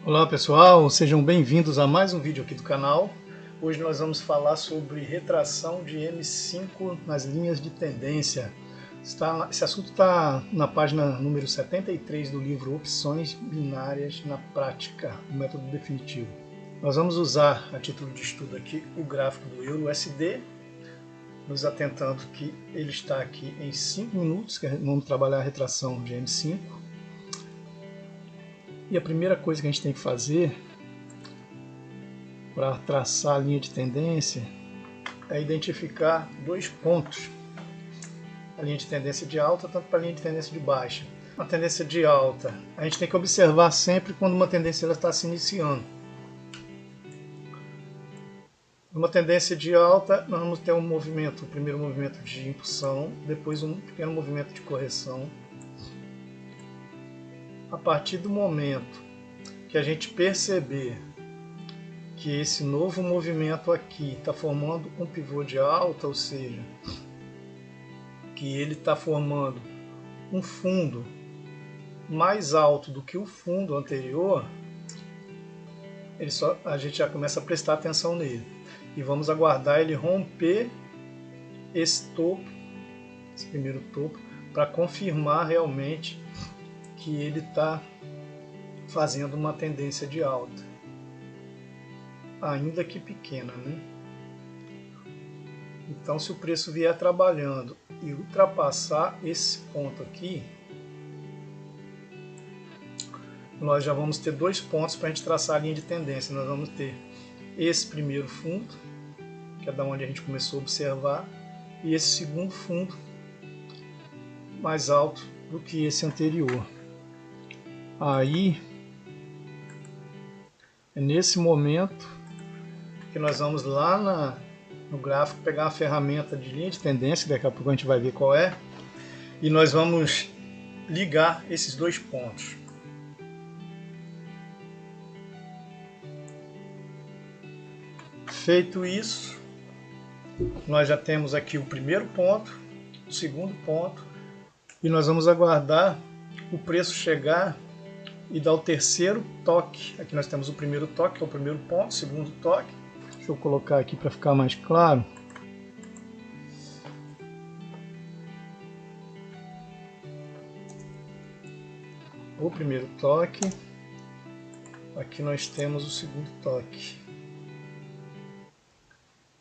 Olá pessoal, sejam bem-vindos a mais um vídeo aqui do canal. Hoje nós vamos falar sobre retração de M5 nas linhas de tendência. Esse assunto está na página número 73 do livro Opções Binárias na Prática, o método definitivo. Nós vamos usar a título de estudo aqui o gráfico do Euro-USD, nos atentando que ele está aqui em 5 minutos, que vamos trabalhar a retração de M5. E a primeira coisa que a gente tem que fazer para traçar a linha de tendência é identificar dois pontos. A linha de tendência de alta, tanto para a linha de tendência de baixa. A tendência de alta, a gente tem que observar sempre quando uma tendência está se iniciando. Numa tendência de alta, nós vamos ter um movimento, o primeiro movimento de impulsão, depois um pequeno movimento de correção. A partir do momento que a gente perceber que esse novo movimento aqui está formando um pivô de alta, ou seja, que ele está formando um fundo mais alto do que o fundo anterior, a gente já começa a prestar atenção nele. E vamos aguardar ele romper esse topo, esse primeiro topo, para confirmar realmente que ele está fazendo uma tendência de alta, ainda que pequena, né? Então, se o preço vier trabalhando e ultrapassar esse ponto aqui, nós já vamos ter dois pontos para a gente traçar a linha de tendência. Nós vamos ter esse primeiro fundo, que é da onde a gente começou a observar, e esse segundo fundo mais alto do que esse anterior. Aí, é nesse momento que nós vamos lá no gráfico pegar a ferramenta de linha de tendência, daqui a pouco a gente vai ver qual é, e nós vamos ligar esses dois pontos. Feito isso, nós já temos aqui o primeiro ponto, o segundo ponto, e nós vamos aguardar o preço chegar e dar o terceiro toque. Aqui nós temos o primeiro toque, que é o primeiro ponto, o segundo toque. Deixa eu colocar aqui para ficar mais claro. O primeiro toque. Aqui nós temos o segundo toque.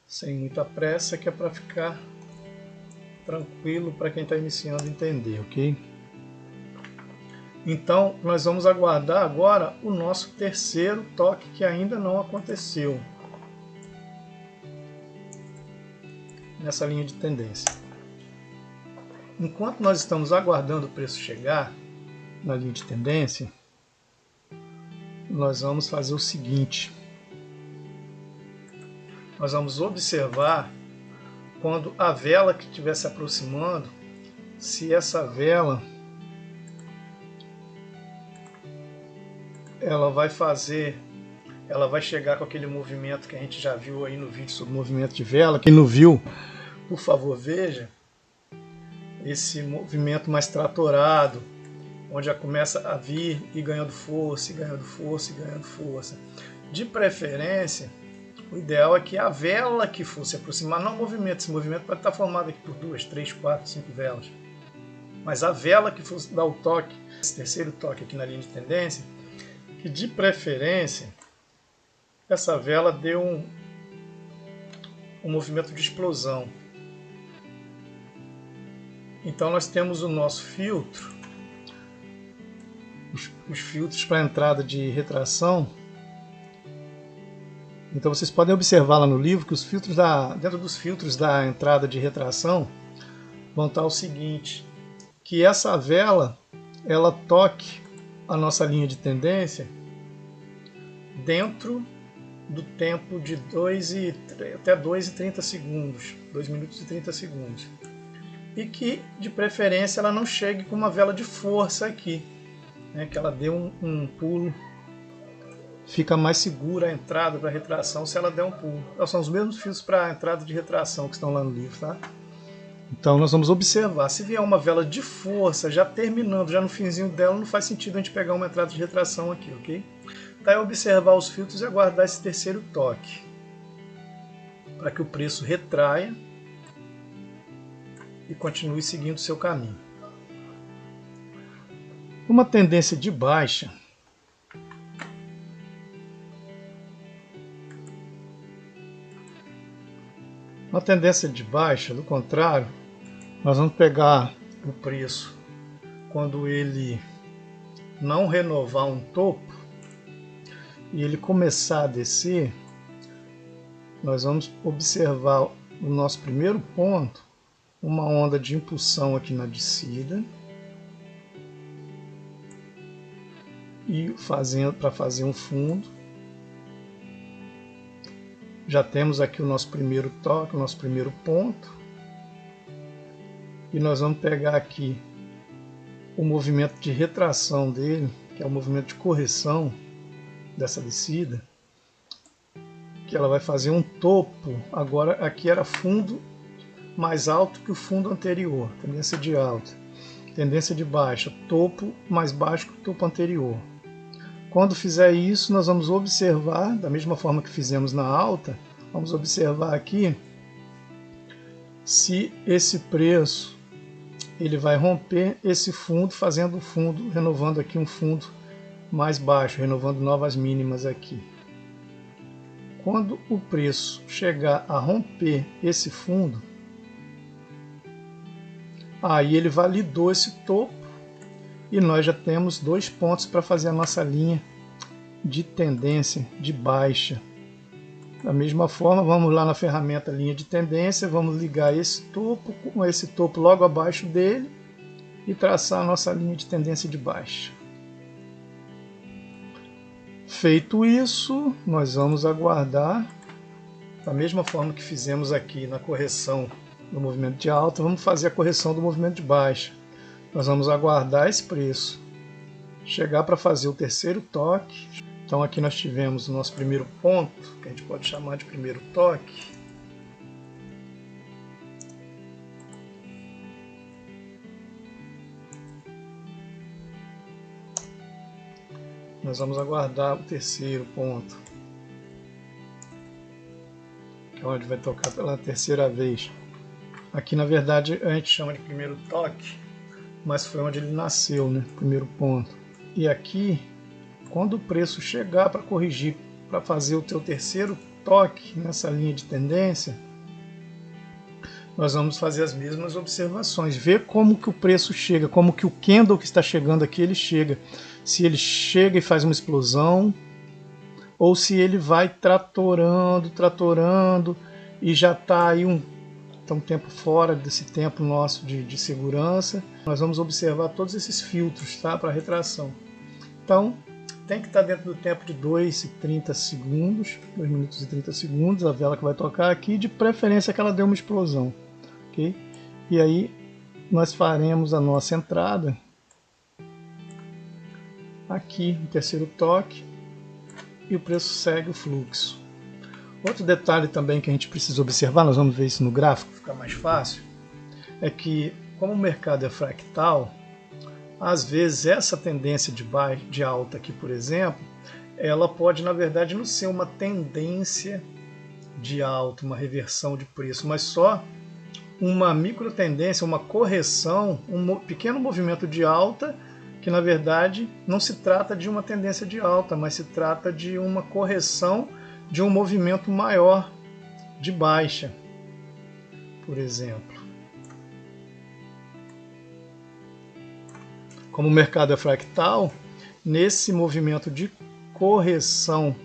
Sem muita pressa, que é para ficar tranquilo para quem está iniciando a entender, ok? Então, nós vamos aguardar agora o nosso terceiro toque, que ainda não aconteceu nessa linha de tendência. Enquanto nós estamos aguardando o preço chegar na linha de tendência, nós vamos fazer o seguinte. Nós vamos observar quando a vela que estiver se aproximando, se essa vela ela vai chegar com aquele movimento que a gente já viu aí no vídeo sobre movimento de vela. Quem não viu, por favor, veja esse movimento mais tratorado, onde já começa a vir e ganhando força, e ganhando força, e ganhando força. De preferência, o ideal é que a vela que for se aproximar, não o movimento, esse movimento pode estar formado aqui por 2, 3, 4, 5 velas, mas a vela que for dar o toque, esse terceiro toque aqui na linha de tendência, que de preferência essa vela deu um movimento de explosão. Então nós temos o nosso filtro, os filtros para entrada de retração. Então vocês podem observar lá no livro que os filtros dentro dos filtros da entrada de retração vão estar o seguinte, que essa vela ela toque a nossa linha de tendência dentro do tempo de até 2 e 30 segundos, 2 minutos e 30 segundos. E que, de preferência, ela não chegue com uma vela de força aqui, né, que ela dê um pulo. Fica mais segura a entrada para retração se ela der um pulo. Então, são os mesmos fios para a entrada de retração que estão lá no livro, tá? Então nós vamos observar, se vier uma vela de força, já terminando, já no finzinho dela, não faz sentido a gente pegar uma entrada de retração aqui, ok? Daí observar os filtros e aguardar esse terceiro toque, para que o preço retraia e continue seguindo o seu caminho. Uma tendência de baixa, do contrário, nós vamos pegar o preço quando ele não renovar um topo e ele começar a descer. Nós vamos observar o nosso primeiro ponto, uma onda de impulsão aqui na descida, e para fazer um fundo. Já temos aqui o nosso primeiro toque, o nosso primeiro ponto, e nós vamos pegar aqui o movimento de retração dele, que é o movimento de correção dessa descida, que ela vai fazer um topo. Agora aqui era fundo mais alto que o fundo anterior, tendência de alta. Tendência de baixa, topo mais baixo que o topo anterior. Quando fizer isso, nós vamos observar, da mesma forma que fizemos na alta, vamos observar aqui se esse preço ele vai romper esse fundo, fazendo um fundo, renovando aqui um fundo mais baixo, renovando novas mínimas aqui. Quando o preço chegar a romper esse fundo, aí ele validou esse topo e nós já temos 2 pontos para fazer a nossa linha de tendência de baixa. Da mesma forma, vamos lá na ferramenta linha de tendência, vamos ligar esse topo com esse topo logo abaixo dele e traçar a nossa linha de tendência de baixa. Feito isso, nós vamos aguardar, da mesma forma que fizemos aqui na correção do movimento de alta, vamos fazer a correção do movimento de baixa. Nós vamos aguardar esse preço chegar para fazer o terceiro toque. Então aqui nós tivemos o nosso primeiro ponto, que a gente pode chamar de primeiro toque. Nós vamos aguardar o terceiro ponto, que é onde vai tocar pela terceira vez. Aqui na verdade a gente chama de primeiro toque, mas foi onde ele nasceu, né? Primeiro ponto. E aqui, quando o preço chegar para corrigir, para fazer o teu terceiro toque nessa linha de tendência, nós vamos fazer as mesmas observações, ver como que o preço chega, como que o candle que está chegando aqui ele chega, se ele chega e faz uma explosão, ou se ele vai tratorando e já está aí um tempo fora desse tempo nosso de segurança. Nós vamos observar todos esses filtros, tá, para retração. Então tem que estar dentro do tempo de 2 minutos e 30 segundos, a vela que vai tocar aqui, de preferência que ela dê uma explosão, ok? E aí nós faremos a nossa entrada aqui no terceiro toque e o preço segue o fluxo. Outro detalhe também que a gente precisa observar, nós vamos ver isso no gráfico, fica mais fácil, é que como o mercado é fractal, às vezes essa tendência de alta aqui, por exemplo, ela pode na verdade não ser uma tendência de alta, uma reversão de preço, mas só uma micro tendência, uma correção, um pequeno movimento de alta, que na verdade não se trata de uma tendência de alta, mas se trata de uma correção de um movimento maior de baixa, por exemplo. Como o mercado é fractal, nesse movimento de correção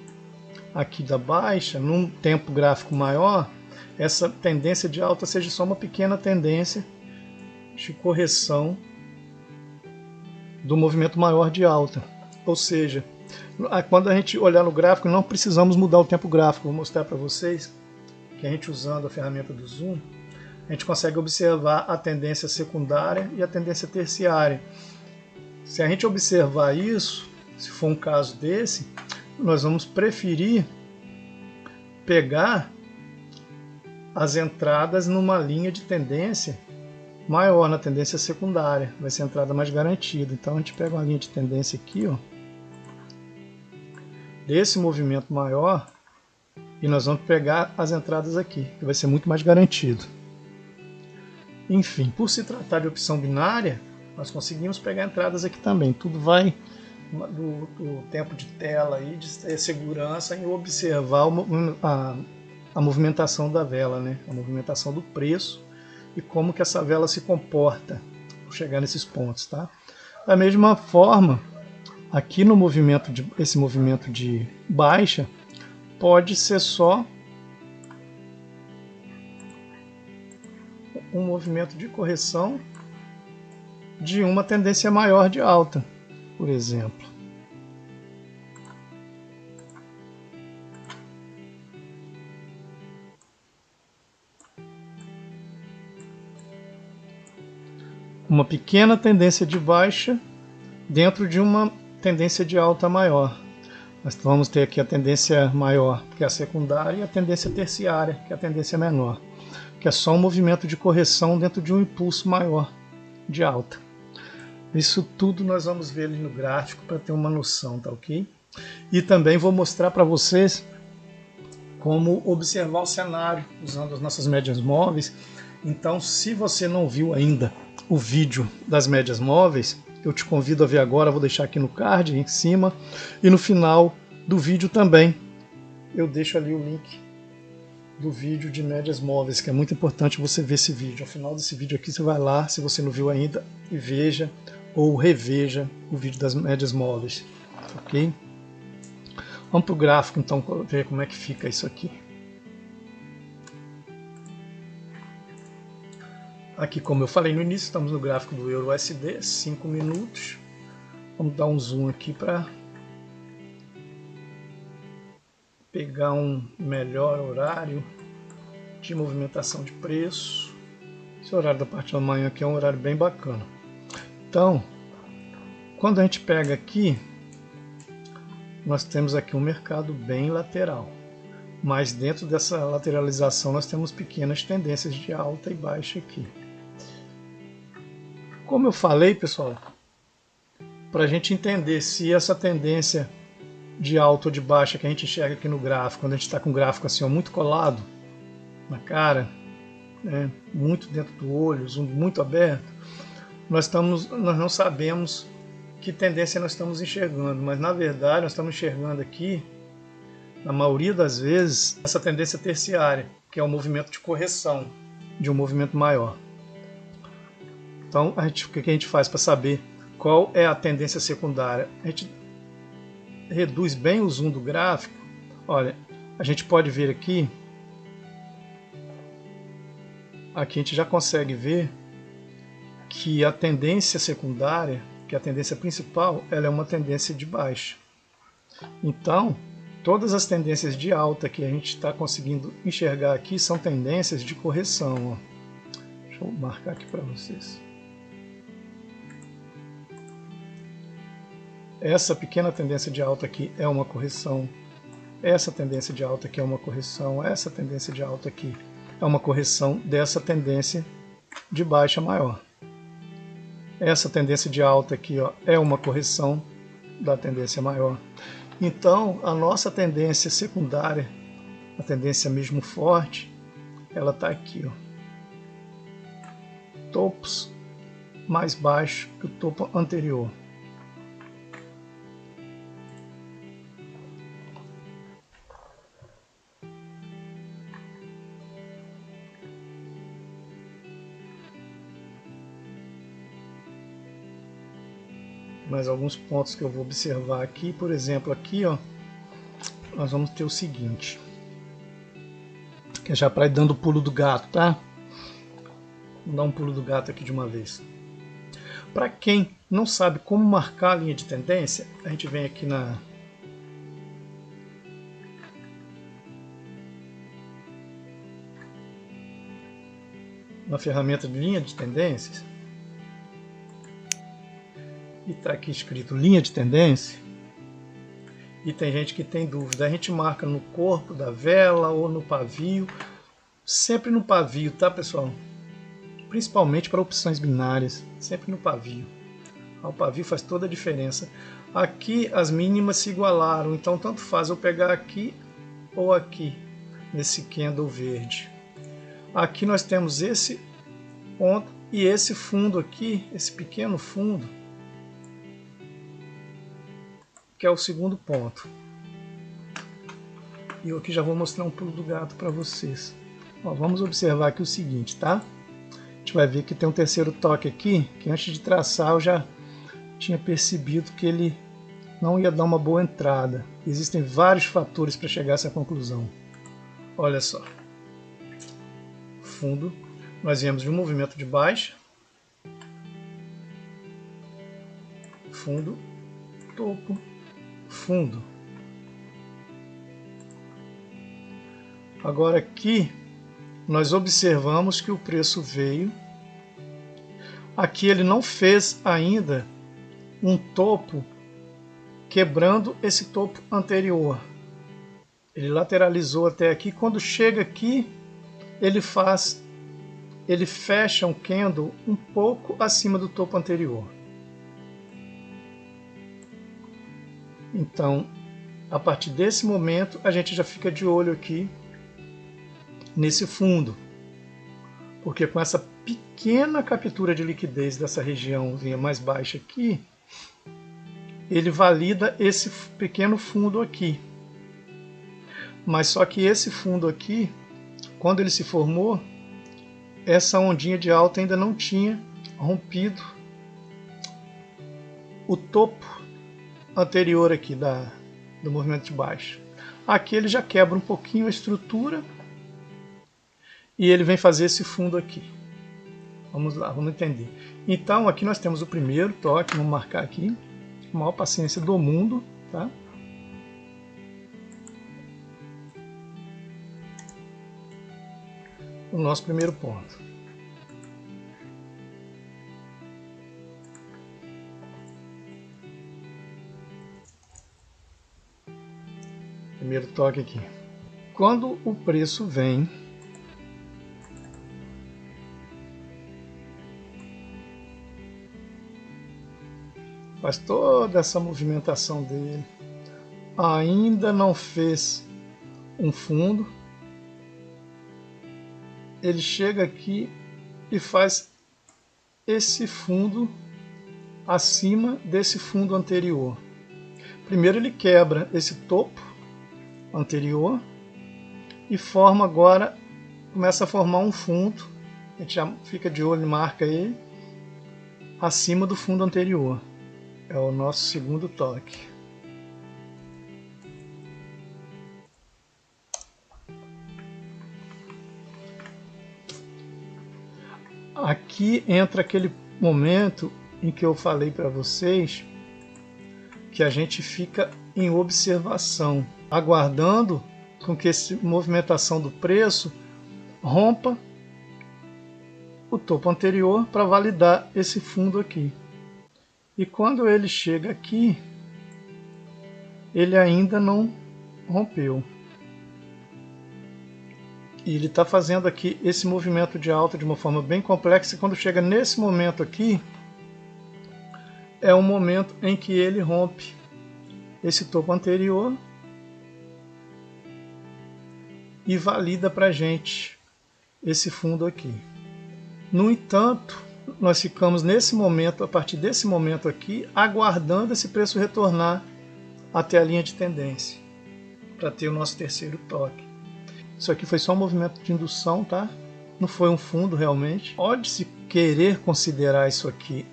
aqui da baixa, num tempo gráfico maior, essa tendência de alta seja só uma pequena tendência de correção do movimento maior de alta. Ou seja, quando a gente olhar no gráfico, não precisamos mudar o tempo gráfico. Vou mostrar para vocês que a gente, usando a ferramenta do zoom, a gente consegue observar a tendência secundária e a tendência terciária. Se a gente observar isso, se for um caso desse, nós vamos preferir pegar as entradas numa linha de tendência maior, na tendência secundária. Vai ser a entrada mais garantida. Então a gente pega uma linha de tendência aqui, ó, desse movimento maior e nós vamos pegar as entradas aqui, que vai ser muito mais garantido. Enfim, por se tratar de opção binária, nós conseguimos pegar entradas aqui também. Tudo vai do tempo de tela aí, de ter segurança em observar a movimentação da vela, né? A movimentação do preço e como que essa vela se comporta ao chegar nesses pontos, tá? Da mesma forma, aqui no movimento esse movimento de baixa pode ser só um movimento de correção de uma tendência maior de alta, por exemplo. Uma pequena tendência de baixa dentro de uma tendência de alta maior. Nós vamos ter aqui a tendência maior, que é a secundária, e a tendência terciária, que é a tendência menor, que é só um movimento de correção dentro de um impulso maior de alta. Isso tudo nós vamos ver ali no gráfico para ter uma noção, tá ok? E também vou mostrar para vocês como observar o cenário usando as nossas médias móveis. Então, se você não viu ainda o vídeo das médias móveis, eu te convido a ver agora, vou deixar aqui no card em cima, e no final do vídeo também eu deixo ali o link do vídeo de médias móveis, que é muito importante você ver esse vídeo. Ao final desse vídeo aqui você vai lá, se você não viu ainda, e veja ou reveja o vídeo das médias móveis, ok? Vamos para o gráfico então, ver como é que fica isso aqui. Aqui, como eu falei no início, estamos no gráfico do EURUSD, 5 minutos. Vamos dar um zoom aqui para pegar um melhor horário de movimentação de preço. Esse horário da parte da manhã aqui é um horário bem bacana. Então, quando a gente pega aqui, nós temos aqui um mercado bem lateral. Mas dentro dessa lateralização nós temos pequenas tendências de alta e baixa aqui. Como eu falei, pessoal, para a gente entender se essa tendência de alta ou de baixa que a gente enxerga aqui no gráfico, quando a gente está com o gráfico assim, ó, muito colado na cara, né, muito dentro do olho, zoom muito aberto, nós não sabemos que tendência nós estamos enxergando, mas na verdade nós estamos enxergando aqui, na maioria das vezes, essa tendência terciária, que é o movimento de correção de um movimento maior. Então, o que a gente faz para saber qual é a tendência secundária? A gente reduz bem o zoom do gráfico. Olha, a gente pode ver aqui a gente já consegue ver que a tendência secundária, que é a tendência principal, ela é uma tendência de baixa. Então, todas as tendências de alta que a gente está conseguindo enxergar aqui são tendências de correção. Ó. Deixa eu marcar aqui para vocês. Essa pequena tendência de alta aqui é uma correção. Essa tendência de alta aqui é uma correção. Essa tendência de alta aqui é uma correção dessa tendência de baixa maior. Essa tendência de alta aqui, ó, é uma correção da tendência maior. Então, a nossa tendência secundária, a tendência mesmo forte, ela está aqui, ó. Topos mais baixo que o topo anterior. Mais alguns pontos que eu vou observar aqui, por exemplo, aqui, ó, nós vamos ter o seguinte, que é já para ir dando o pulo do gato, tá? Vamos dar um pulo do gato aqui de uma vez. Para quem não sabe como marcar a linha de tendência, a gente vem aqui na ferramenta de linha de tendências. E está aqui escrito linha de tendência, e tem gente que tem dúvida, a gente marca no corpo da vela ou no pavio, sempre no pavio, tá pessoal? Principalmente para opções binárias, sempre no pavio. O pavio faz toda a diferença. Aqui as mínimas se igualaram, então tanto faz eu pegar aqui ou aqui, nesse candle verde. Aqui nós temos esse ponto e esse fundo aqui, esse pequeno fundo, que é o segundo ponto. E eu aqui já vou mostrar um pulo do gato para vocês. Ó, vamos observar aqui o seguinte, tá? A gente vai ver que tem um terceiro toque aqui, que antes de traçar eu já tinha percebido que ele não ia dar uma boa entrada. Existem vários fatores para chegar a essa conclusão. Olha só. Fundo, nós viemos de um movimento de baixa. Fundo, topo, fundo. Agora aqui nós observamos que o preço veio. Aqui ele não fez ainda um topo quebrando esse topo anterior. Ele lateralizou até aqui. Quando chega aqui, ele fecha um candle um pouco acima do topo anterior. Então, a partir desse momento, a gente já fica de olho aqui nesse fundo. Porque com essa pequena captura de liquidez dessa regiãozinha mais baixa aqui, ele valida esse pequeno fundo aqui. Mas só que esse fundo aqui, quando ele se formou, essa ondinha de alta ainda não tinha rompido o topo anterior aqui do movimento de baixa. Aqui ele já quebra um pouquinho a estrutura e ele vem fazer esse fundo aqui. Vamos lá, vamos entender. Então aqui nós temos o primeiro toque, vamos marcar aqui. A maior paciência do mundo, tá? O nosso primeiro ponto. Primeiro toque aqui. Quando o preço vem, faz toda essa movimentação dele, ainda não fez um fundo, ele chega aqui e faz esse fundo acima desse fundo anterior. Primeiro ele quebra esse topo anterior e forma agora, começa a formar um fundo, a gente já fica de olho e marca ele, acima do fundo anterior. É o nosso segundo toque. Aqui entra aquele momento em que eu falei para vocês que a gente fica em observação, aguardando com que essa movimentação do preço rompa o topo anterior para validar esse fundo aqui. E quando ele chega aqui, ele ainda não rompeu. E ele está fazendo aqui esse movimento de alta de uma forma bem complexa. E quando chega nesse momento aqui, é o momento em que ele rompe esse topo anterior e valida para a gente esse fundo aqui. No entanto, nós ficamos nesse momento, a partir desse momento aqui, aguardando esse preço retornar até a linha de tendência, para ter o nosso terceiro toque. Isso aqui foi só um movimento de indução, tá? Não foi um fundo realmente. Pode-se querer considerar isso aqui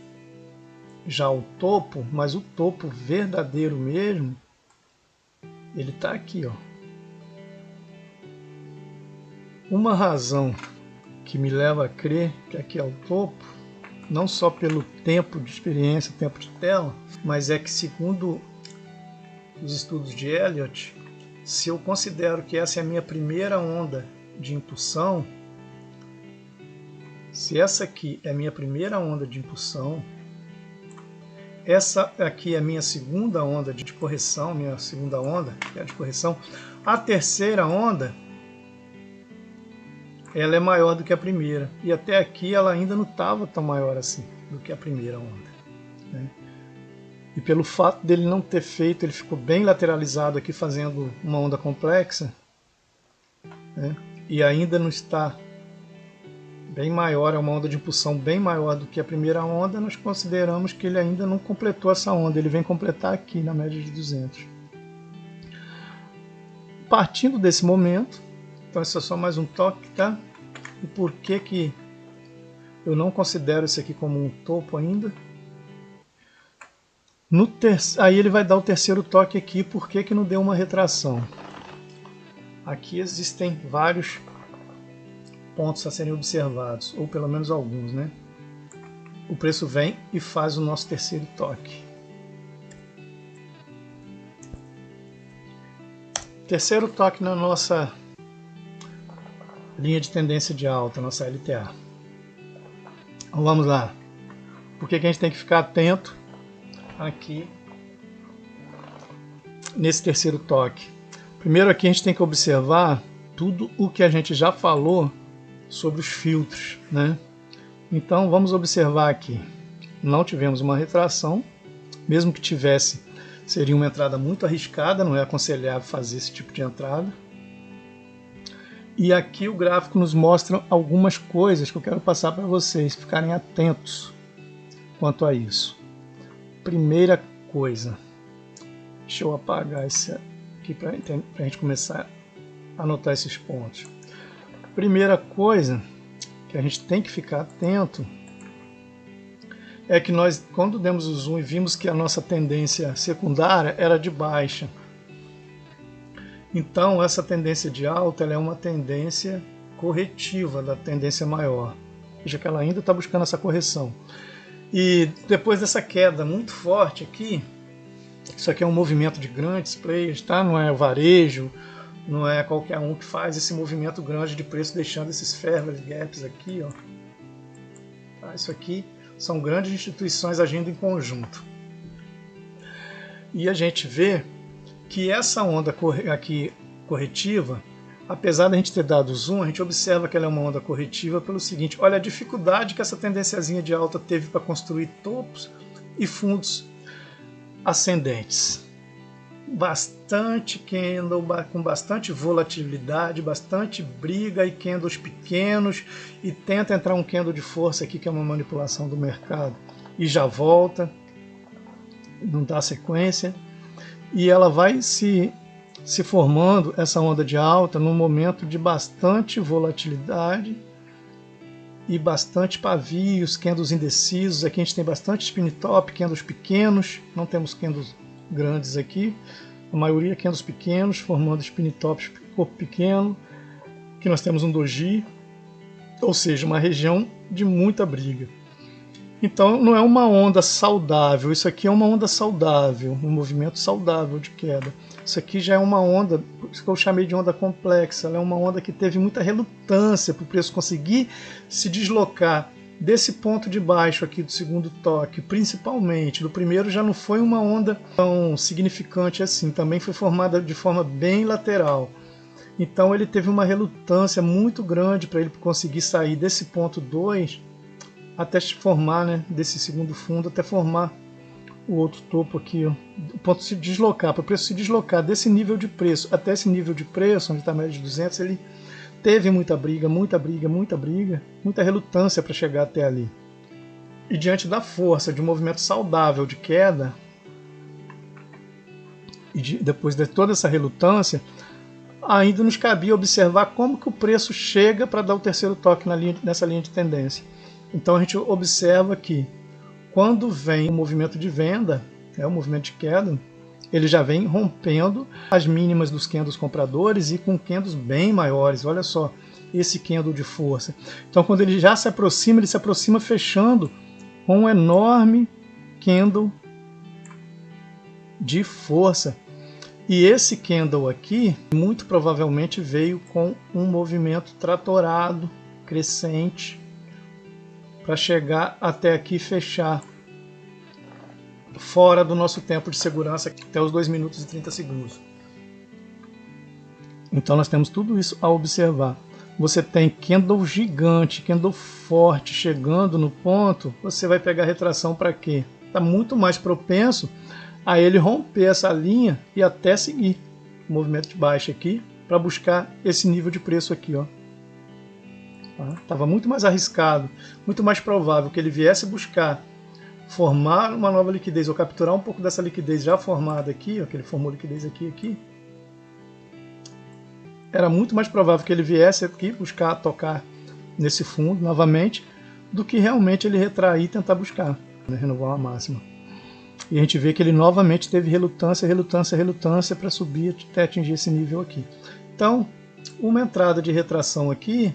já o topo, mas o topo verdadeiro mesmo, ele está aqui, ó. Uma razão que me leva a crer que aqui é o topo, não só pelo tempo de experiência, tempo de tela, mas é que segundo os estudos de Elliott, se eu considero que essa é a minha primeira onda de impulsão, se essa aqui é a minha primeira onda de impulsão, essa aqui é a minha segunda onda de correção, minha segunda onda que é a de correção, a terceira onda ela é maior do que a primeira, e até aqui ela ainda não estava tão maior assim do que a primeira onda, né? E pelo fato dele não ter feito, ele ficou bem lateralizado aqui, fazendo uma onda complexa, né? E ainda não está bem maior, é uma onda de impulsão bem maior do que a primeira onda, nós consideramos que ele ainda não completou essa onda, ele vem completar aqui na média de 200. Partindo desse momento, então esse é só mais um toque, tá? E por que eu não considero isso aqui como um topo ainda? Aí ele vai dar o terceiro toque aqui, por que não deu uma retração? Aqui existem vários pontos a serem observados, ou pelo menos alguns, né? O preço vem e faz o nosso terceiro toque. Terceiro toque na nossa linha de tendência de alta, nossa LTA. Então, vamos lá. Por que a gente tem que ficar atento aqui nesse terceiro toque? Primeiro aqui a gente tem que observar tudo o que a gente já falou sobre os filtros, né? Então vamos observar aqui. Não tivemos uma retração, mesmo que tivesse, seria uma entrada muito arriscada, não é aconselhável fazer esse tipo de entrada. E aqui o gráfico nos mostra algumas coisas que eu quero passar para vocês ficarem atentos quanto a isso. Primeira coisa, deixa eu apagar esse aqui para a gente começar a anotar esses pontos. Primeira coisa que a gente tem que ficar atento é que nós, quando demos o zoom e vimos que a nossa tendência secundária era de baixa, então essa tendência de alta ela é uma tendência corretiva da tendência maior, veja que ela ainda está buscando essa correção. E depois dessa queda muito forte aqui, isso aqui é um movimento de grandes players, tá? Não é o varejo, não é qualquer um que faz esse movimento grande de preço, deixando esses fairway gaps aqui, ó. Tá? Isso aqui são grandes instituições agindo em conjunto. E a gente vê que essa onda aqui corretiva, apesar de a gente ter dado zoom, a gente observa que ela é uma onda corretiva pelo seguinte: olha a dificuldade que essa tendenciazinha de alta teve para construir topos e fundos ascendentes. Bastante candle, com bastante volatilidade, bastante briga e candles pequenos, e tenta entrar um candle de força aqui que é uma manipulação do mercado e já volta, não dá sequência, e ela vai se formando, essa onda de alta, num momento de bastante volatilidade e bastante pavios, candles indecisos. Aqui a gente tem bastante spin top, candles pequenos, não temos candles grandes aqui, a maioria candles pequenos, formando spin tops corpo pequeno. Aqui nós temos um doji, ou seja, uma região de muita briga. Então não é uma onda saudável, isso aqui é uma onda saudável, um movimento saudável de queda. Isso aqui já é uma onda, por isso que eu chamei de onda complexa, ela é uma onda que teve muita relutância para o preço conseguir se deslocar desse ponto de baixo aqui do segundo toque, principalmente. Do primeiro já não foi uma onda tão significante assim, também foi formada de forma bem lateral. Então ele teve uma relutância muito grande para ele conseguir sair desse ponto 2 até se formar, né, desse segundo fundo, até formar o outro topo aqui, ó. O ponto se deslocar, para o preço se deslocar desse nível de preço até esse nível de preço, onde está a média de 200, ele teve muita briga, muita relutância para chegar até ali. E diante da força de um movimento saudável de queda, e depois de toda essa relutância, ainda nos cabia observar como que o preço chega para dar o terceiro toque nessa linha de tendência. Então a gente observa que quando vem o movimento de venda, o movimento de queda, ele já vem rompendo as mínimas dos candles compradores e com candles bem maiores. Olha só esse candle de força. Então quando ele já se aproxima, ele se aproxima fechando com um enorme candle de força. E esse candle aqui, muito provavelmente veio com um movimento tratorado, crescente, para chegar até aqui e fechar fora do nosso tempo de segurança, até os 2 minutos e 30 segundos. Então nós temos tudo isso a observar. Você tem candle gigante, candle forte chegando no ponto, você vai pegar retração para quê? está muito mais propenso a ele romper essa linha e até seguir o movimento de baixa aqui para buscar esse nível de preço aqui, ó. Estava muito mais arriscado, muito mais provável que ele viesse buscar formar uma nova liquidez ou capturar um pouco dessa liquidez já formada aqui, ó, que ele formou liquidez aqui. Era muito mais provável que ele viesse aqui buscar tocar nesse fundo novamente do que realmente ele retrair e tentar buscar, né, renovar uma máxima. E a gente vê que ele novamente teve relutância para subir até atingir esse nível aqui. Então, uma entrada de retração aqui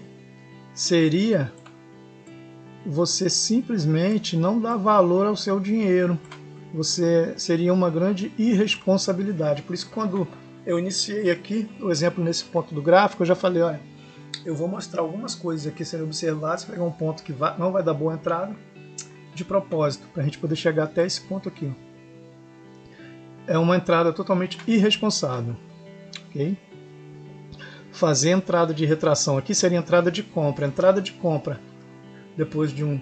seria você simplesmente não dar valor ao seu dinheiro. Você seria uma grande irresponsabilidade. Por isso, quando eu iniciei aqui o exemplo nesse ponto do gráfico, eu já falei, olha, eu vou mostrar algumas coisas aqui serem observadas, pegar um ponto que não vai dar boa entrada, de propósito, para a gente poder chegar até esse ponto aqui. É uma entrada totalmente irresponsável. Okay? Fazer entrada de retração aqui seria entrada de compra. Entrada de compra depois de um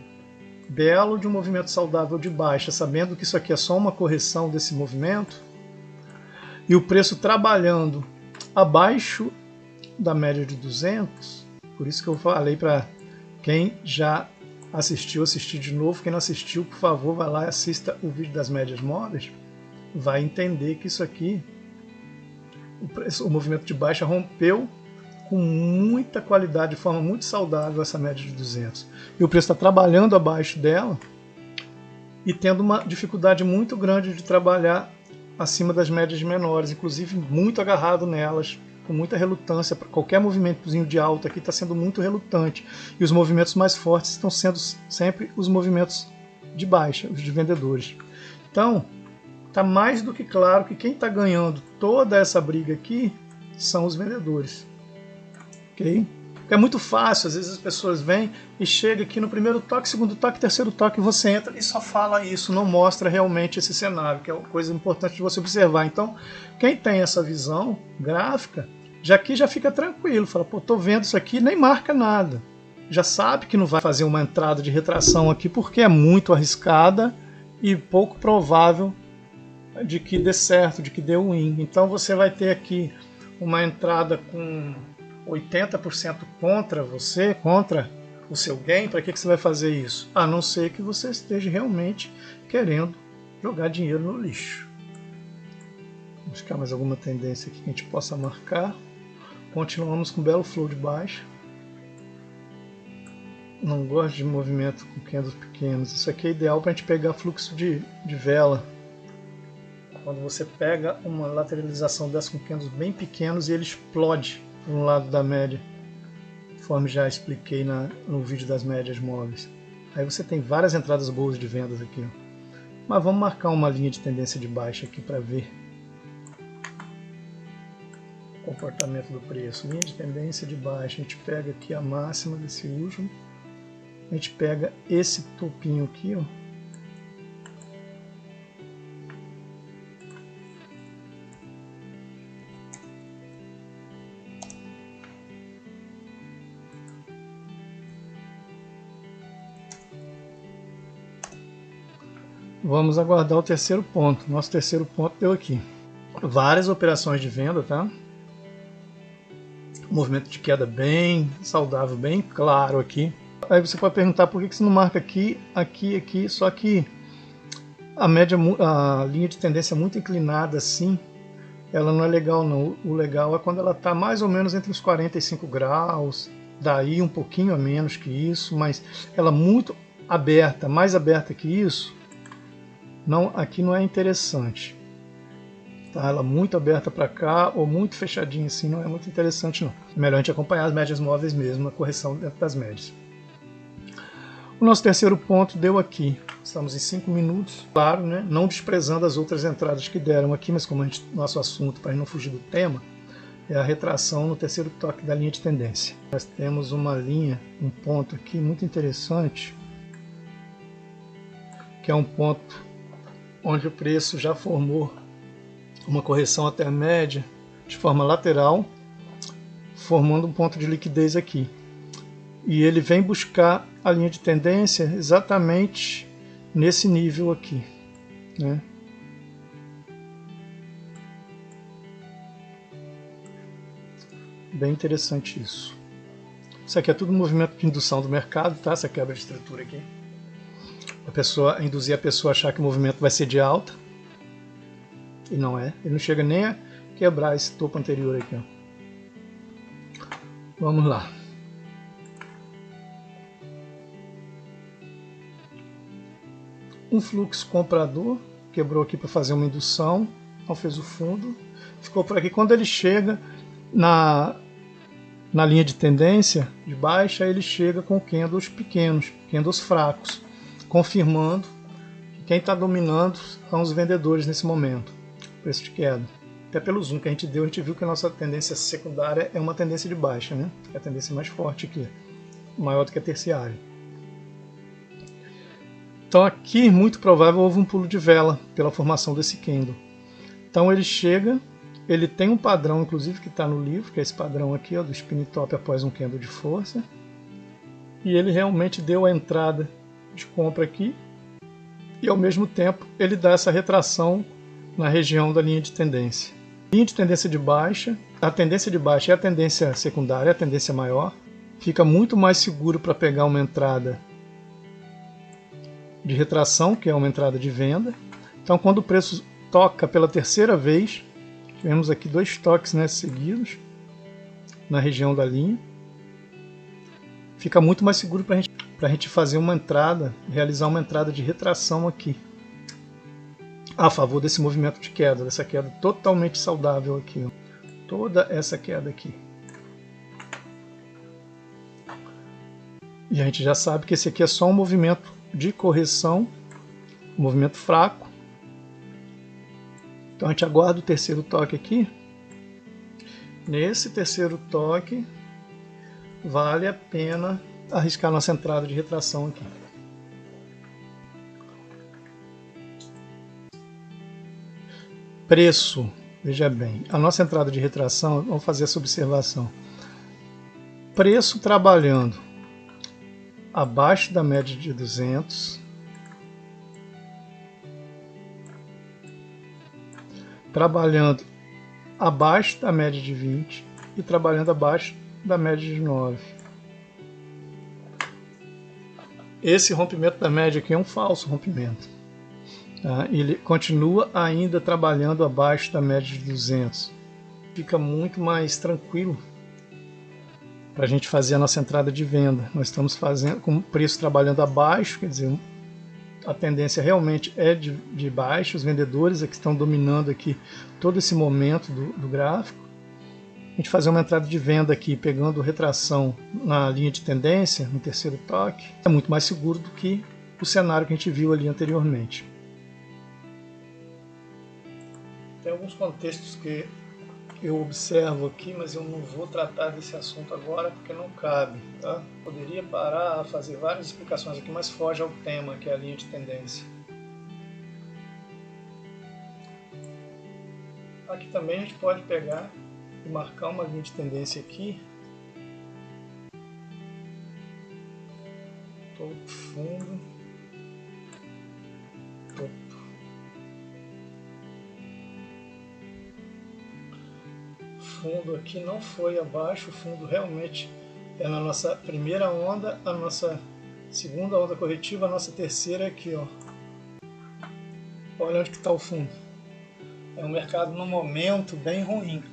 movimento saudável de baixa, sabendo que isso aqui é só uma correção desse movimento, e o preço trabalhando abaixo da média de 200, por isso que eu falei para quem já assistiu, assistir de novo. Quem não assistiu, por favor, vai lá e assista o vídeo das médias móveis, vai entender que isso aqui, o movimento de baixa rompeu com muita qualidade, de forma muito saudável, essa média de 200. E o preço está trabalhando abaixo dela e tendo uma dificuldade muito grande de trabalhar acima das médias menores, inclusive muito agarrado nelas, com muita relutância. Qualquer movimentozinho de alta aqui está sendo muito relutante. E os movimentos mais fortes estão sendo sempre os movimentos de baixa, os de vendedores. Então, está mais do que claro que quem está ganhando toda essa briga aqui são os vendedores. Okay? É muito fácil, às vezes as pessoas vêm e chegam aqui no primeiro toque, segundo toque, terceiro toque, você entra e só fala isso, não mostra realmente esse cenário, que é uma coisa importante de você observar. Então, quem tem essa visão gráfica, aqui já fica tranquilo, fala, pô, tô vendo isso aqui, nem marca nada. Já sabe que não vai fazer uma entrada de retração aqui, porque é muito arriscada e pouco provável de que dê certo, de que dê win. Então você vai ter aqui uma entrada com 80% contra você, contra o seu gain. Para que você vai fazer isso? A não ser que você esteja realmente querendo jogar dinheiro no lixo. Vou buscar mais alguma tendência aqui que a gente possa marcar. Continuamos com um belo flow de baixa. Não gosto de movimento com candles pequenos. Isso aqui é ideal para a gente pegar fluxo de vela. Quando você pega uma lateralização dessa com candles bem pequenos e ele explode para um lado da média, conforme já expliquei no vídeo das médias móveis. Aí você tem várias entradas boas de vendas aqui. Ó. Mas vamos marcar uma linha de tendência de baixa aqui para ver o comportamento do preço. Linha de tendência de baixa, a gente pega aqui a máxima desse último, a gente pega esse topinho aqui, ó. Vamos aguardar o terceiro ponto. Nosso terceiro ponto deu aqui. Várias operações de venda, tá? Movimento de queda bem saudável, bem claro aqui. Aí você pode perguntar por que você não marca aqui, aqui, só que a linha de tendência muito inclinada assim, ela não é legal não. O legal é quando ela está mais ou menos entre os 45 graus, daí um pouquinho a menos que isso, mas ela muito aberta, mais aberta que isso, não, aqui não é interessante. Tá? Ela muito aberta para cá ou muito fechadinha assim não é muito interessante não. É melhor a gente acompanhar as médias móveis mesmo, a correção dentro das médias. O nosso terceiro ponto deu aqui. Estamos em 5 minutos, claro, né? Não desprezando as outras entradas que deram aqui, mas como nosso assunto, para não fugir do tema, é a retração no terceiro toque da linha de tendência. Nós temos uma linha, um ponto aqui muito interessante, que é um ponto onde o preço já formou uma correção até a média de forma lateral, formando um ponto de liquidez aqui. E ele vem buscar a linha de tendência exatamente nesse nível aqui. né? Bem interessante isso. Isso aqui é tudo movimento de indução do mercado, tá? Essa quebra de estrutura aqui. Induzir a pessoa a achar que o movimento vai ser de alta. E não é. Ele não chega nem a quebrar esse topo anterior aqui, ó. Vamos lá. Um fluxo comprador, quebrou aqui para fazer uma indução, não fez o fundo, ficou por aqui. Quando ele chega na linha de tendência de baixa, ele chega com candles pequenos, candles fracos, confirmando que quem está dominando são os vendedores nesse momento. Preço de queda. Até pelo zoom que a gente deu, a gente viu que a nossa tendência secundária é uma tendência de baixa, né? É a tendência mais forte aqui, maior do que a terciária. Então aqui, muito provável, houve um pulo de vela pela formação desse candle. Então ele chega, ele tem um padrão, inclusive, que está no livro, que é esse padrão aqui, ó, do spin top após um candle de força. E ele realmente deu a entrada de compra aqui. E ao mesmo tempo, ele dá essa retração na região da linha de tendência. Linha de tendência de baixa, a tendência de baixa é a tendência secundária, a tendência maior. Fica muito mais seguro para pegar uma entrada de retração, que é uma entrada de venda. Então, quando o preço toca pela terceira vez, tivemos aqui 2 toques, né, seguidos na região da linha, fica muito mais seguro para a gente fazer uma entrada, realizar uma entrada de retração aqui, a favor desse movimento de queda, dessa queda totalmente saudável aqui, ó. Toda essa queda aqui. E a gente já sabe que esse aqui é só um movimento de correção, um movimento fraco. Então a gente aguarda o terceiro toque aqui. Nesse terceiro toque, vale a pena arriscar nossa entrada de retração aqui. Preço, veja bem, a nossa entrada de retração, vamos fazer essa observação. Preço trabalhando abaixo da média de 200, trabalhando abaixo da média de 20 e trabalhando abaixo da média de 9. Esse rompimento da média aqui é um falso rompimento. Tá? Ele continua ainda trabalhando abaixo da média de 200. Fica muito mais tranquilo para a gente fazer a nossa entrada de venda. Nós estamos fazendo com o preço trabalhando abaixo, quer dizer, a tendência realmente é de baixo, os vendedores é que estão dominando aqui todo esse momento do gráfico. A gente fazer uma entrada de venda aqui, pegando retração na linha de tendência, no terceiro toque, é muito mais seguro do que o cenário que a gente viu ali anteriormente. Tem alguns contextos que eu observo aqui, mas eu não vou tratar desse assunto agora porque não cabe, tá? Poderia parar a fazer várias explicações aqui, mas foge ao tema, que é a linha de tendência. Aqui também a gente pode pegar e marcar uma linha de tendência aqui. Topo, fundo, topo. Fundo aqui não foi abaixo, o fundo realmente é na nossa primeira onda, a nossa segunda onda corretiva, a nossa terceira aqui, ó. Olha onde que está o fundo. É um mercado num momento bem ruim.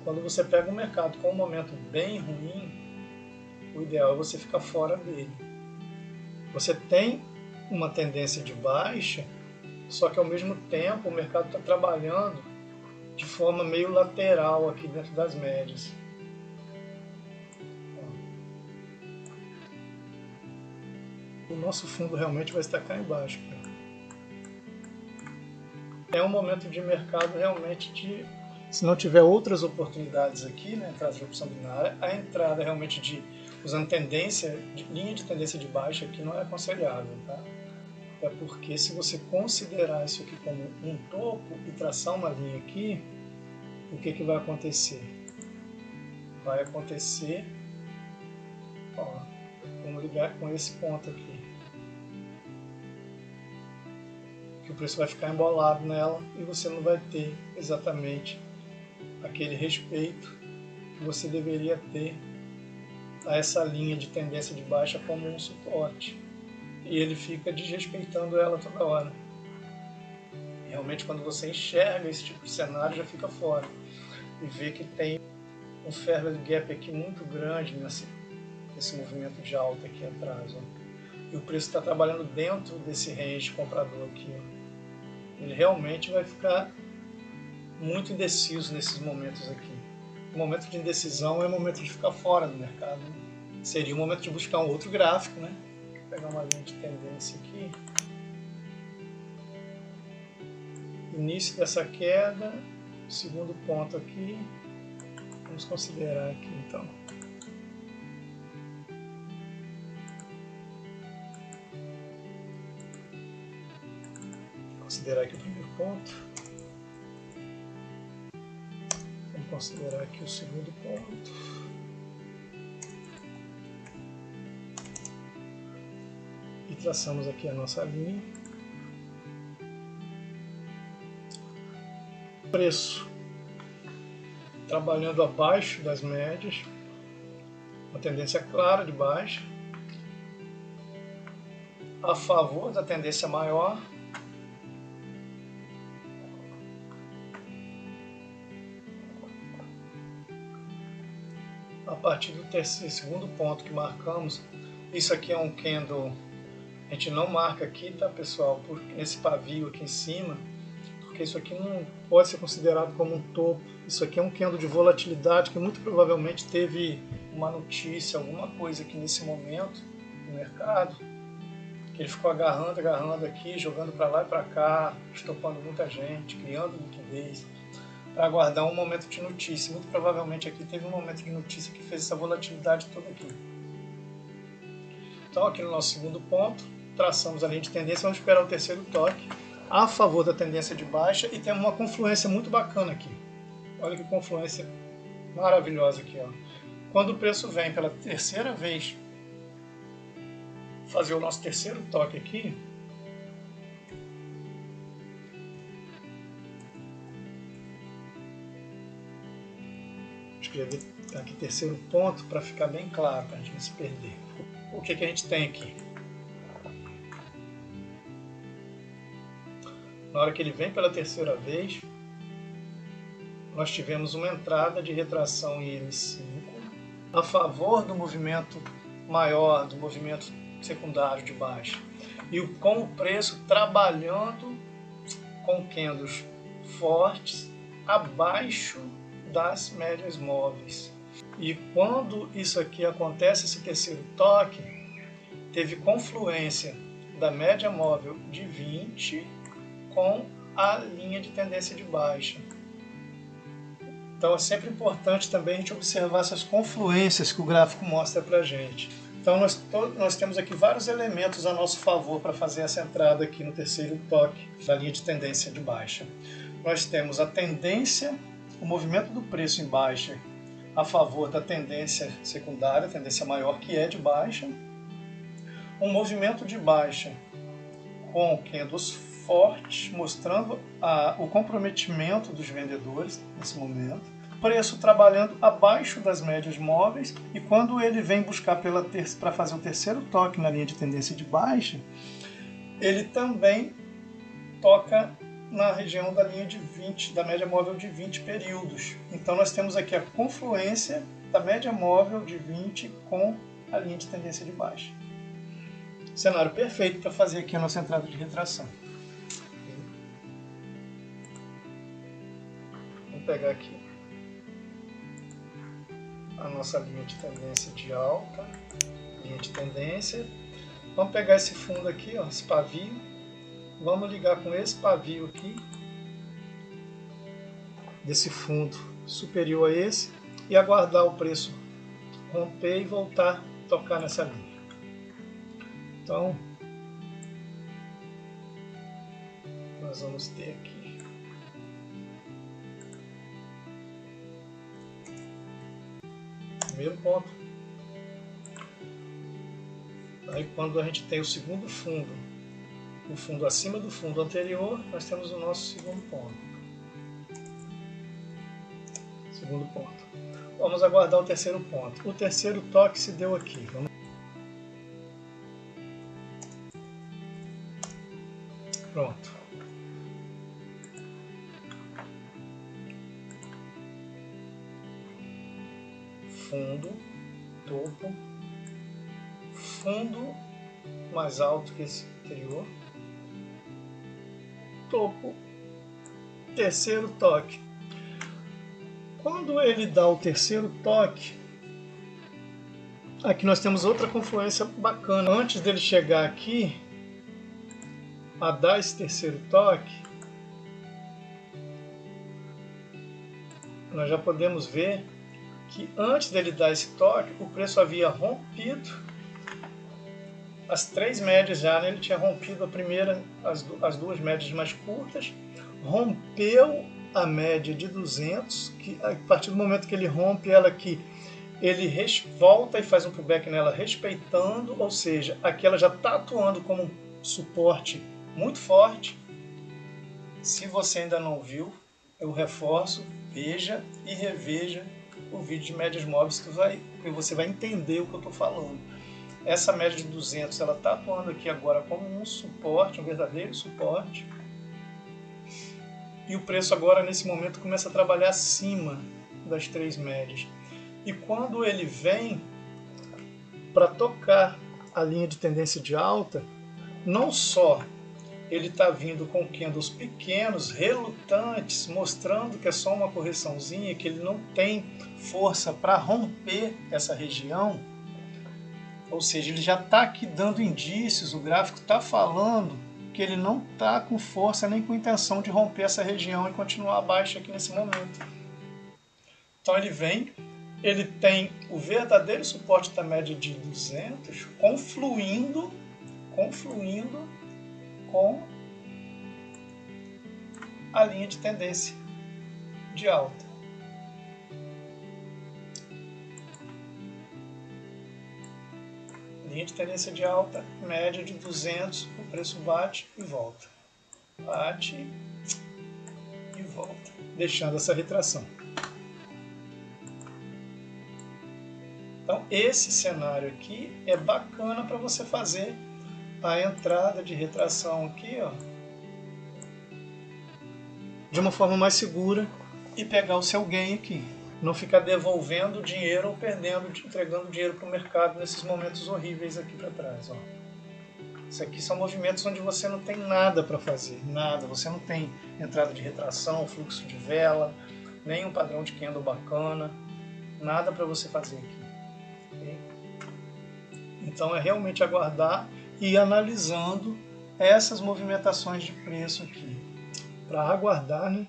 Quando você pega um mercado com um momento bem ruim, o ideal é você ficar fora dele. Você tem uma tendência de baixa, só que ao mesmo tempo o mercado está trabalhando de forma meio lateral aqui dentro das médias. O nosso fundo realmente vai estar cá embaixo. É um momento de mercado realmente de, se não tiver outras oportunidades aqui, né, entrada de opção binária, a entrada realmente usando linha de tendência de baixa aqui não é aconselhável, tá? É porque se você considerar isso aqui como um topo e traçar uma linha aqui, o que vai acontecer? Vai acontecer, ó, vamos ligar com esse ponto aqui. que o preço vai ficar embolado nela e você não vai ter exatamente aquele respeito que você deveria ter a essa linha de tendência de baixa como um suporte. E ele fica desrespeitando ela toda hora. E realmente, quando você enxerga esse tipo de cenário, já fica fora. E vê que tem um fair value gap aqui muito grande nesse movimento de alta aqui atrás. Ó. E o preço está trabalhando dentro desse range comprador aqui. Ó. Ele realmente vai ficar muito indeciso nesses momentos aqui. O momento de indecisão é o momento de ficar fora do mercado. Né? Seria o momento de buscar um outro gráfico, né? Vou pegar uma linha de tendência aqui. Início dessa queda, segundo ponto aqui. Vamos considerar aqui então. Considerar aqui o primeiro ponto. Vamos considerar aqui o segundo ponto. E traçamos aqui a nossa linha. Preço trabalhando abaixo das médias, uma tendência clara de baixa, a favor da tendência maior. A partir do segundo ponto que marcamos, isso aqui é um candle, a gente não marca aqui, tá pessoal, por esse pavio aqui em cima, porque isso aqui não pode ser considerado como um topo. Isso aqui é um candle de volatilidade que muito provavelmente teve uma notícia, alguma coisa aqui nesse momento no mercado, que ele ficou agarrando aqui, jogando para lá e para cá, estopando muita gente, criando liquidez, para aguardar um momento de notícia. Muito provavelmente aqui teve um momento de notícia que fez essa volatilidade toda aqui. Então aqui no nosso segundo ponto, traçamos a linha de tendência, vamos esperar o terceiro toque a favor da tendência de baixa e temos uma confluência muito bacana aqui. Olha que confluência maravilhosa aqui. Ó. Quando o preço vem pela terceira vez fazer o nosso terceiro toque aqui, escrever aqui terceiro ponto para ficar bem claro, para a gente não se perder. O que a gente tem aqui? Na hora que ele vem pela terceira vez, nós tivemos uma entrada de retração em M5 a favor do movimento maior, do movimento secundário de baixa. E com o preço trabalhando com candles fortes abaixo das médias móveis. E quando isso aqui acontece, esse terceiro toque, teve confluência da média móvel de 20 com a linha de tendência de baixa. Então é sempre importante também a gente observar essas confluências que o gráfico mostra para a gente. Então nós temos aqui vários elementos a nosso favor para fazer essa entrada aqui no terceiro toque da linha de tendência de baixa. Nós temos a tendência, o movimento do preço em baixa a favor da tendência secundária, a tendência maior que é de baixa. Um movimento de baixa com candles fortes, mostrando o comprometimento dos vendedores nesse momento. Preço trabalhando abaixo das médias móveis e quando ele vem buscar para fazer o terceiro toque na linha de tendência de baixa, ele também toca na região da linha de 20, da média móvel de 20 períodos. Então nós temos aqui a confluência da média móvel de 20 com a linha de tendência de baixa. Cenário perfeito para fazer aqui a nossa entrada de retração. Vou pegar aqui a nossa linha de tendência de alta, linha de tendência. Vamos pegar esse fundo aqui, ó, esse pavio. Vamos ligar com esse pavio aqui, desse fundo superior a esse, e aguardar o preço romper e voltar a tocar nessa linha. Então, nós vamos ter aqui primeiro ponto. Aí quando a gente tem o segundo fundo o fundo acima do fundo anterior, nós temos o nosso segundo ponto. Vamos aguardar o terceiro ponto. O terceiro toque se deu aqui. Pronto. Fundo, topo, fundo mais alto que esse anterior, topo, terceiro toque. Quando ele dá o terceiro toque, aqui nós temos outra confluência bacana. Antes dele chegar aqui a dar esse terceiro toque, nós já podemos ver que antes dele dar esse toque, o preço havia rompido as três médias já, né? Ele tinha rompido a primeira, as duas médias mais curtas, rompeu a média de 200, que a partir do momento que ele rompe ela aqui, ele volta e faz um pullback nela respeitando, ou seja, aqui ela já está atuando como um suporte muito forte. Se você ainda não viu, eu reforço, veja e reveja o vídeo de médias móveis que você vai entender o que eu estou falando. Essa média de 200 ela está atuando aqui agora como um suporte, um verdadeiro suporte. E o preço agora nesse momento começa a trabalhar acima das três médias. E quando ele vem para tocar a linha de tendência de alta, não só ele está vindo com candles pequenos, relutantes, mostrando que é só uma correçãozinha, que ele não tem força para romper essa região, ou seja, ele já está aqui dando indícios, o gráfico está falando que ele não está com força nem com intenção de romper essa região e continuar abaixo aqui nesse momento. Então ele vem, ele tem o verdadeiro suporte da média de 200 confluindo com a linha de tendência de alta. Linha de tendência de alta, média de 200, o preço bate e volta. Bate e volta, deixando essa retração. Então esse cenário aqui é bacana para você fazer a entrada de retração aqui, ó, de uma forma mais segura e pegar o seu gain aqui. Não ficar devolvendo dinheiro ou entregando dinheiro para o mercado nesses momentos horríveis aqui para trás. Ó. Isso aqui são movimentos onde você não tem nada para fazer, nada. Você não tem entrada de retração, fluxo de vela, nem um padrão de candle bacana, nada para você fazer aqui. Okay? Então é realmente aguardar e analisando essas movimentações de preço aqui, para aguardar, né,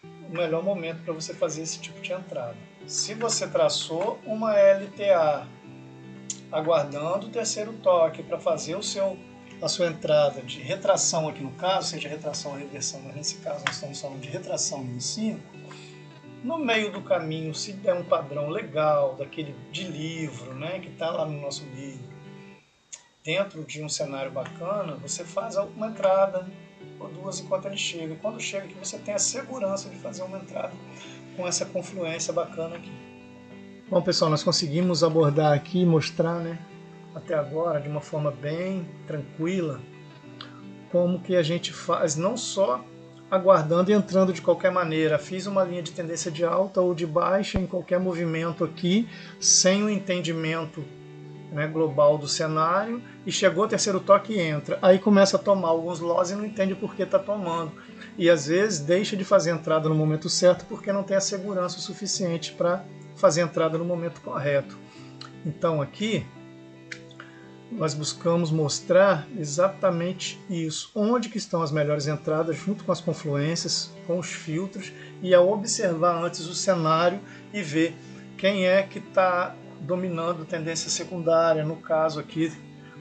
o melhor momento para você fazer esse tipo de entrada. Se você traçou uma LTA aguardando o terceiro toque para fazer a sua entrada de retração aqui no caso, seja retração ou reversão, mas nesse caso nós estamos falando de retração em 5, no meio do caminho, se der um padrão legal, daquele de livro, né, que está lá no nosso livro, dentro de um cenário bacana, você faz uma entrada ou duas enquanto ele chega. Quando chega aqui, você tem a segurança de fazer uma entrada com essa confluência bacana aqui. Bom, pessoal, nós conseguimos abordar aqui e mostrar, né, até agora, de uma forma bem tranquila, como que a gente faz, não só aguardando e entrando de qualquer maneira. Fiz uma linha de tendência de alta ou de baixa em qualquer movimento aqui, sem o entendimento, né, global do cenário, e chegou o terceiro toque e entra. Aí começa a tomar alguns loss e não entende por que está tomando. E às vezes deixa de fazer a entrada no momento certo porque não tem a segurança o suficiente para fazer a entrada no momento correto. Então aqui nós buscamos mostrar exatamente isso. Onde que estão as melhores entradas junto com as confluências, com os filtros, e a observar antes o cenário e ver quem é que está dominando tendência secundária. No caso aqui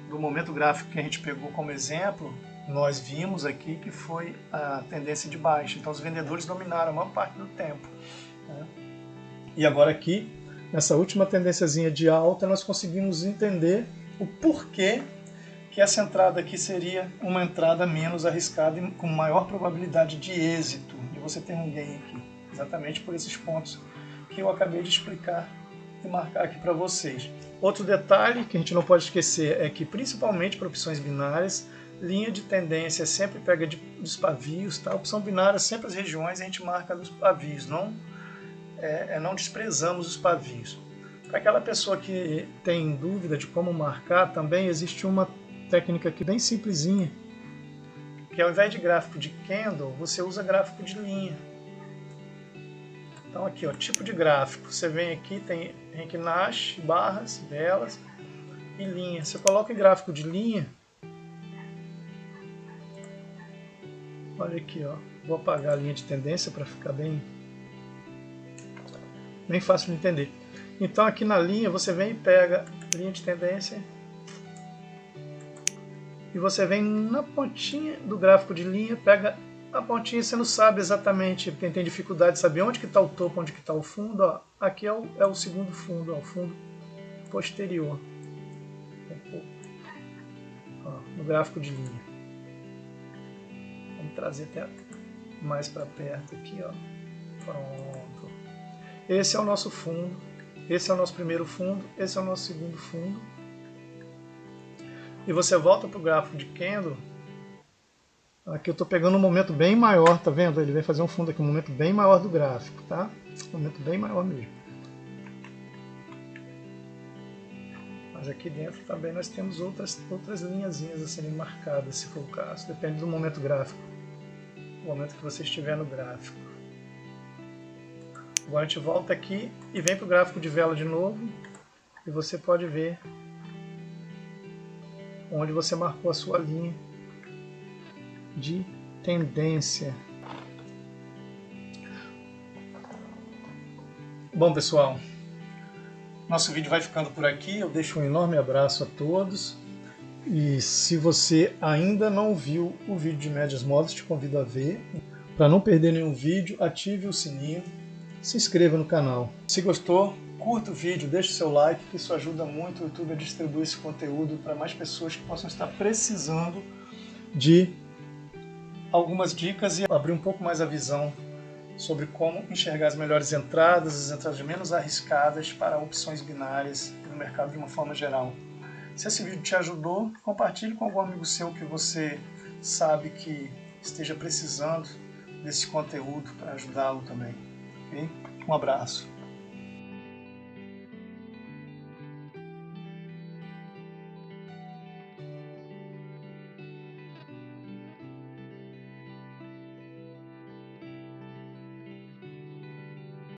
do momento gráfico que a gente pegou como exemplo, nós vimos aqui que foi a tendência de baixa. Então os vendedores dominaram a maior parte do tempo, né? E agora aqui, nessa última tendênciazinha de alta, nós conseguimos entender o porquê que que essa entrada aqui seria uma entrada menos arriscada e com maior probabilidade de êxito, de você ter um gain aqui, exatamente por esses pontos que eu acabei de explicar e marcar aqui para vocês. Outro detalhe que a gente não pode esquecer é que, principalmente para opções binárias, linha de tendência sempre pega dos pavios, tá? Opção binária, sempre as regiões a gente marca nos pavios, não desprezamos os pavios. Para aquela pessoa que tem dúvida de como marcar, também existe uma técnica aqui bem simplesinha, que ao invés de gráfico de candle, você usa gráfico de linha. Então aqui, ó, tipo de gráfico, você vem aqui, tem Henk Nash, barras, velas e linha. Você coloca em gráfico de linha, olha aqui, ó, vou apagar a linha de tendência para ficar bem fácil de entender. Então aqui na linha você vem e pega linha de tendência e você vem na pontinha do gráfico de linha, pega a pontinha, você não sabe exatamente, quem tem dificuldade de saber onde que está o topo, onde que está o fundo, ó, aqui é o segundo fundo, ó, o fundo posterior, ó, no gráfico de linha. Vamos trazer até mais para perto aqui, ó. Pronto. Esse é o nosso fundo, esse é o nosso primeiro fundo, esse é o nosso segundo fundo. E você volta para o gráfico de candle. Aqui eu estou pegando um momento bem maior, tá vendo? Ele vem fazer um fundo aqui, um momento bem maior do gráfico, tá? Um momento bem maior mesmo. Mas aqui dentro também nós temos outras linhazinhas a serem marcadas, se for o caso. Depende do momento gráfico, o momento que você estiver no gráfico. Agora a gente volta aqui e vem para o gráfico de vela de novo. E você pode ver onde você marcou a sua linha de tendência. Bom, pessoal, nosso vídeo vai ficando por aqui. Eu deixo um enorme abraço a todos. E se você ainda não viu o vídeo de médias móveis, te convido a ver. Para não perder nenhum vídeo, ative o sininho, se inscreva no canal. Se gostou, curta o vídeo, deixe seu like, que isso ajuda muito o YouTube a distribuir esse conteúdo para mais pessoas que possam estar precisando de algumas dicas e abrir um pouco mais a visão sobre como enxergar as melhores entradas, as entradas menos arriscadas para opções binárias no mercado de uma forma geral. Se esse vídeo te ajudou, compartilhe com algum amigo seu que você sabe que esteja precisando desse conteúdo para ajudá-lo também. Okay? Um abraço.